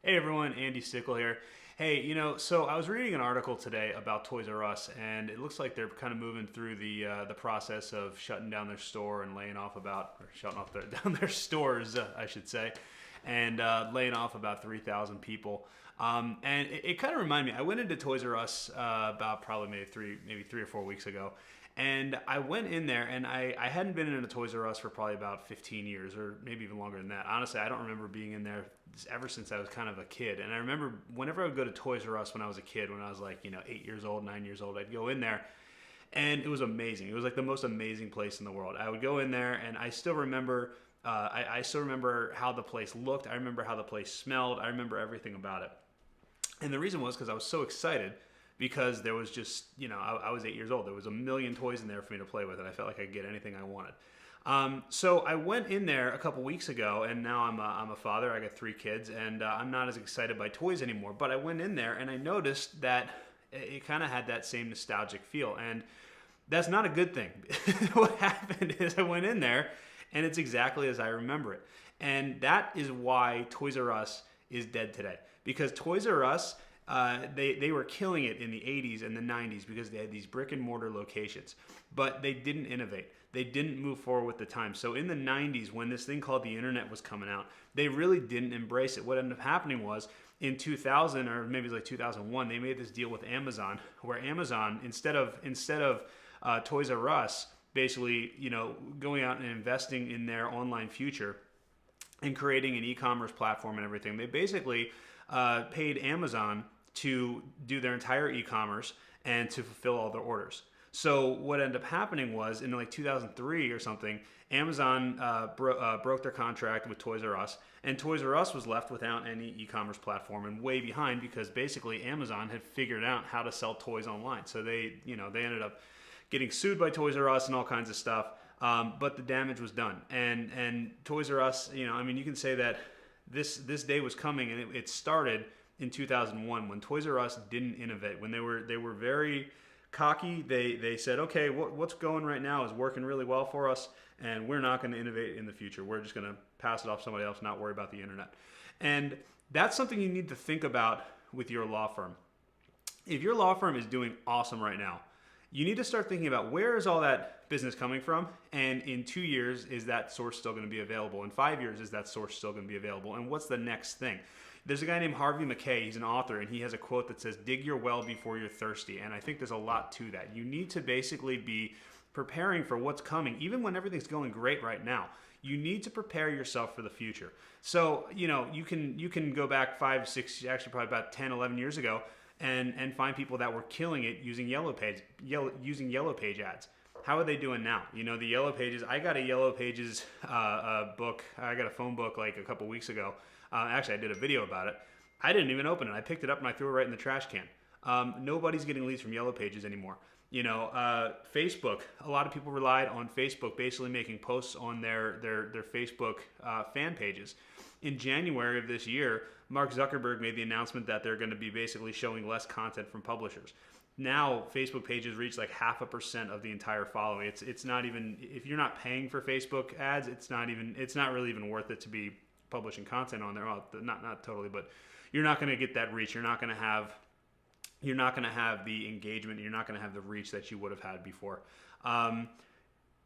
Hey everyone, Andy Stickle here. Hey, so I was reading an article today about Toys R Us, and it looks like they're kind of moving through the process of shutting down their store and laying off or shutting off down their stores, I should say, and laying off about 3,000 people. And it kind of reminded me. I went into Toys R Us about probably maybe 3 or 4 weeks ago, and I went in there, and I hadn't been in a Toys R Us for probably about 15 years, or maybe even longer than that. Honestly, I don't remember being in there ever since I was kind of a kid. And I remember whenever I would go to Toys R Us when I was a kid, when I was like 8 years old, 9 years old, I'd go in there, and it was amazing. It was like the most amazing place in the world. I would go in there, and I still remember. I still remember how the place looked. I remember how the place smelled. I remember everything about it. And the reason was because I was so excited because there was just, I was 8 years old. There was a million toys in there for me to play with, and I felt like I could get anything I wanted. So I went in there a couple weeks ago, and now I'm a father. I got 3 kids, and I'm not as excited by toys anymore. But I went in there, and I noticed that it kind of had that same nostalgic feel, and that's not a good thing. What happened is I went in there, and it's exactly as I remember it. And that is why Toys R Us is dead today. Because Toys R Us, they were killing it in the 80s and the 90s because they had these brick and mortar locations. But they didn't innovate. They didn't move forward with the time. So in the 90s, when this thing called the internet was coming out, they really didn't embrace it. What ended up happening was in 2000, or maybe it was like 2001, they made this deal with Amazon, where Amazon, instead of Toys R Us, basically, going out and investing in their online future and creating an e-commerce platform and everything, they basically paid Amazon to do their entire e-commerce and to fulfill all their orders. So what ended up happening was in like 2003 or something, Amazon broke their contract with Toys R Us, and Toys R Us was left without any e-commerce platform and way behind because basically Amazon had figured out how to sell toys online. So they ended up getting sued by Toys R Us and all kinds of stuff. But the damage was done, and Toys R Us, you can say that this day was coming, and it started in 2001 when Toys R Us didn't innovate. When they were very cocky, they said, okay, what's going right now is working really well for us, and we're not going to innovate in the future. We're just going to pass it off to somebody else, not worry about the internet. And that's something you need to think about with your law firm. If your law firm is doing awesome right now, you need to start thinking about where is all that business coming from, and in 2 years, is that source still going to be available? In 5 years, is that source still going to be available? And what's the next thing? There's a guy named Harvey Mackay. He's an author, and he has a quote that says, dig your well before you're thirsty. And I think there's a lot to that. You need to basically be preparing for what's coming, even when everything's going great right now. You need to prepare yourself for the future. So, you can go back 5, 6, actually probably about 10, 11 years ago, and find people that were killing it using Yellow Page ads. How are they doing now? The Yellow Pages. I got a Yellow Pages book. I got a phone book like a couple weeks ago. Actually, I did a video about it. I didn't even open it. I picked it up and I threw it right in the trash can. Nobody's getting leads from Yellow Pages anymore. Facebook. A lot of people relied on Facebook, basically making posts on their Facebook fan pages. In January of this year, Mark Zuckerberg made the announcement that they're going to be basically showing less content from publishers. Now, Facebook pages reach like 0.5% of the entire following. It's not even, if you're not paying for Facebook ads, it's not really even worth it to be publishing content on there. Well, not totally, but you're not going to get that reach. You're not going to have the engagement. You're not going to have the reach that you would have had before.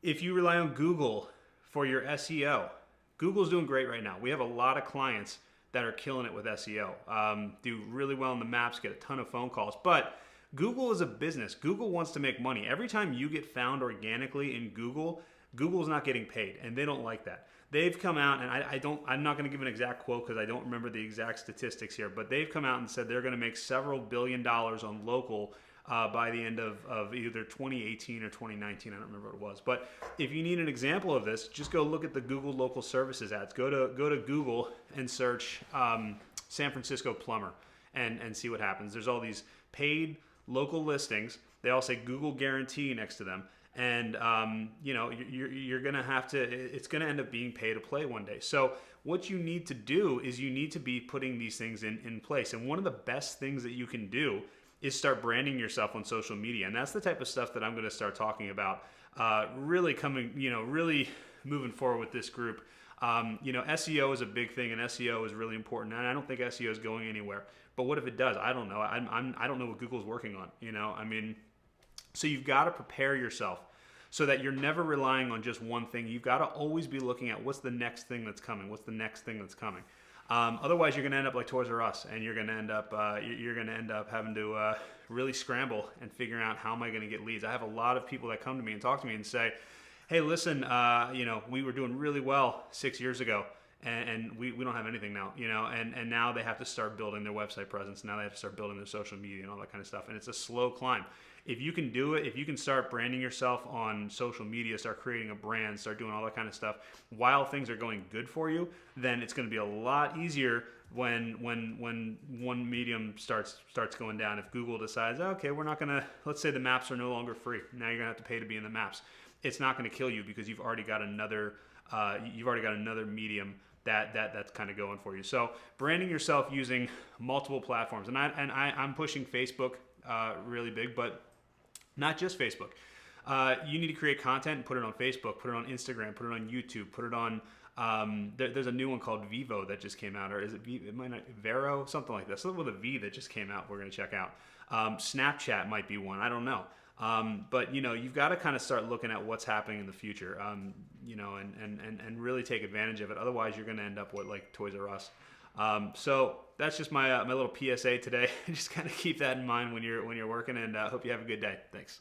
If you rely on Google for your SEO, Google's doing great right now. We have a lot of clients that are killing it with SEO, do really well in the maps, get a ton of phone calls. But Google is a business. Google wants to make money. Every time you get found organically in Google, Google's not getting paid, and they don't like that. They've come out, and I'm not going to give an exact quote because I don't remember the exact statistics here, but they've come out and said they're going to make several $billion on local by the end of either 2018 or 2019. I don't remember what it was. But if you need an example of this, just go look at the Google local services ads. Go to Google and search San Francisco plumber and see what happens. There's all these paid local listings. They all say Google guarantee next to them. And you're gonna have to. It's gonna end up being pay to play one day. So what you need to do is you need to be putting these things in place. And one of the best things that you can do is start branding yourself on social media. And that's the type of stuff that I'm going to start talking about. Really moving forward with this group. SEO is a big thing, and SEO is really important. And I don't think SEO is going anywhere. But what if it does? I don't know. I don't know what Google's working on. So you've got to prepare yourself so that you're never relying on just one thing. You've got to always be looking at what's the next thing that's coming. What's the next thing that's coming? Otherwise, you're going to end up like Toys R Us, and you're going to end up having to really scramble and figuring out, how am I going to get leads? I have a lot of people that come to me and talk to me and say, hey, listen, we were doing really well 6 years ago, and we don't have anything now, and now they have to start building their website presence. Now they have to start building their social media and all that kind of stuff, and it's a slow climb. If you can do it, if you can start branding yourself on social media, start creating a brand, start doing all that kind of stuff while things are going good for you, then it's going to be a lot easier when one medium starts going down. If Google decides, okay, we're not going to, let's say the maps are no longer free. Now you're going to have to pay to be in the maps. It's not going to kill you because you've already got another medium that's kind of going for you. So branding yourself using multiple platforms, and I'm pushing Facebook really big, but not just Facebook. You need to create content and put it on Facebook, put it on Instagram, put it on YouTube, put it on. There's a new one called Vivo that just came out, or is it Vivo? It might not, Vero, something like that. Something with a V that just came out. We're going to check out. Snapchat might be one. I don't know. But you've got to kind of start looking at what's happening in the future, and really take advantage of it. Otherwise, you're going to end up with like Toys R Us. So that's just my little PSA today. Just kind of keep that in mind when you're working, and hope you have a good day. Thanks.